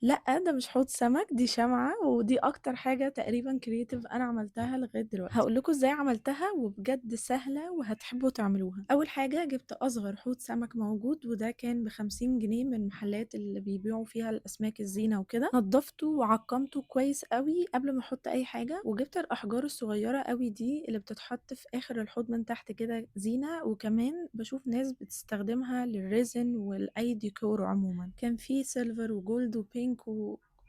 لأ، ده مش حوض سمك، دي شمعة، ودي أكتر حاجة تقريبًا creative أنا عملتها لغاية دلوقتي. هاقول لكم إزاي عملتها وبجد سهلة وهتحبوا تعملوها. أول حاجة جِبت أصغر حوض سمك موجود وده كان ب50 جنيه من المحلات اللي بيبيعوا فيها الأسماك الزينة وكده، نضّفته وعقّمته كويس أوي قبل ما أحط أي حاجة، وجِبت الأحجار الصغيرة أوي دي اللي بتتحط في آخر الحوض من تحت كده زينة، وكمان باشوف ناس بتستخدمها للresin ولأي decor عمومًا. كان في silver وgold وpink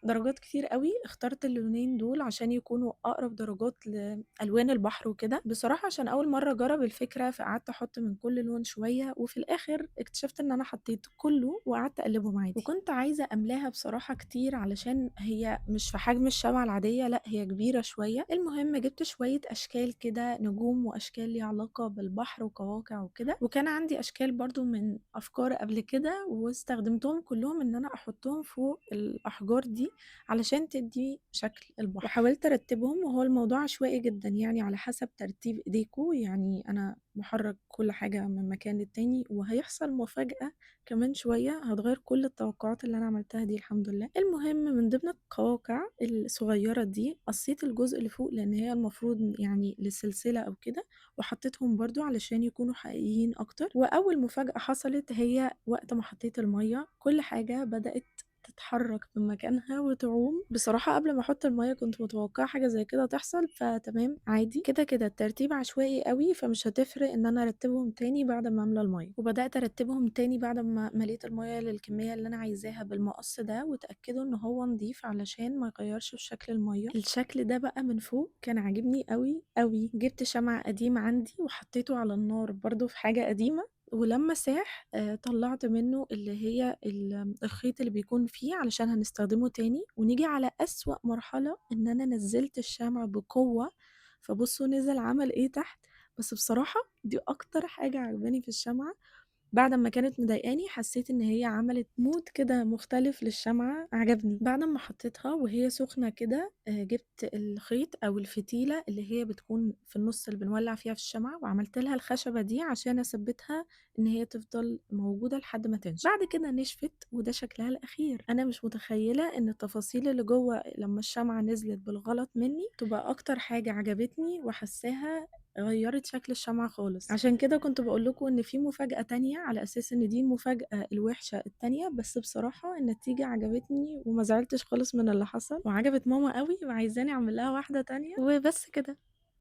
ودرجات كتير أوي، اخترت اللونين دول عشان يكونوا أقرب درجات لألوان البحر وكده. بصراحة عشان أول مرّة أجرّب الفكرة، فقعدت أحط من كل لون شوية، وفي الآخر اكتشفت إن أنا حطيت كلّه وقعدت أقلبهم عادي. وكنت عايزة أملاها بصراحة كتير علشان هي مش في حجم الشمعة العادية، لأ هي كبيرة شوية. المهم جِبت شوية أشكال كده نجوم وأشكال ليها علاقة بالبحر وقواقع وكده، وكان عندي أشكال برضه من أفكار قبل كده واستخدمتهم كلّهم إن أنا أحطهم فوق الأحجار دي علشان تدّي شكل البحر، وحاولت أرتّبهم وهو الموضوع عشوائي جدًا يعني على حسب ترتيب إيديكم، يعني أنا باحرّك كل حاجة من مكان للتاني وهيحصل مفاجأة كمان شوية هتغيّر كل التوقعات اللي أنا عملتها دي الحمد لله. المهم من ضمن القواقع الصغيّرة دي قصّيت الجزء اللي فوق لإن هي المفروض يعني للسلسلة أو كده، وحطيتهم برضه علشان يكونوا حقيقيين أكتر، وأول مفاجأة حصلت هي وقت ما حطيت المَيّة، كل حاجة بدأت تتحرك من مكانها وتعوم. بصراحة قبل ما أحط المَيّة كنت متوقعة حاجة زي كده تحصل، فتمام عادي، كده الترتيب عشوائي أوي، فمش هتفرق إن أنا أرتّبهم تاني بعد ما أملى المَيّة. وبدأت أرتّبهم تاني بعد ما مليت المَيّة للكمية اللي أنا عايزاها بالمقص ده، واتأكدوا إن هو نضيف علشان ما يغيّرش في شكل المَيّة. الشكل ده بقى من فوق كان عاجبني أوي، أوي. جِبت شمع قديم عندي وحطيته على النار برضه في حاجة قديمة، ولمّا ساح طلّعت منّه اللي هي الخيط اللي بيكون فيه علشان هنستخدمه تاني، ونيجي على أسوأ مرحلة إن أنا نزّلت الشمع بقوة، فبُصّوا نزل عمل إيه تحت. بس بصراحة دي أكتر حاجة عاجباني في الشمعة، بعد أمّا كانت مضايقاني حسّيت إن هي عملت mood كده مختلف للشمعة عجبني. بعد أمّا حطيتها وهي سخنة كده جِبت الخيط أو الفتيلة اللي هي بتكون في النُص اللي بنولّع فيها في الشمعة، وعملت لها الخشبة دي عشان أثبّتها إن هي تفضل موجودة لحد ما تنشف. بعد كده نشفت وده شكلها الأخير. أنا مش متخيّلة إن التفاصيل اللي جوّه لمّا الشمعة نزلت بالغلط منّي تبقى أكتر حاجة عجبتني وحاسّاها غيّرت شكل الشمعة خالص. عشان كده كنت باقول لكم إن في مفاجأة تانية على أساس إن دي المفاجأة الوحشة التانية، بس بصراحة النتيجة عجبتني وما زعلتش خالص من اللي حصل، وعجبت ماما أوي وعايزاني أعمل لها واحدة تانية، وبس كده.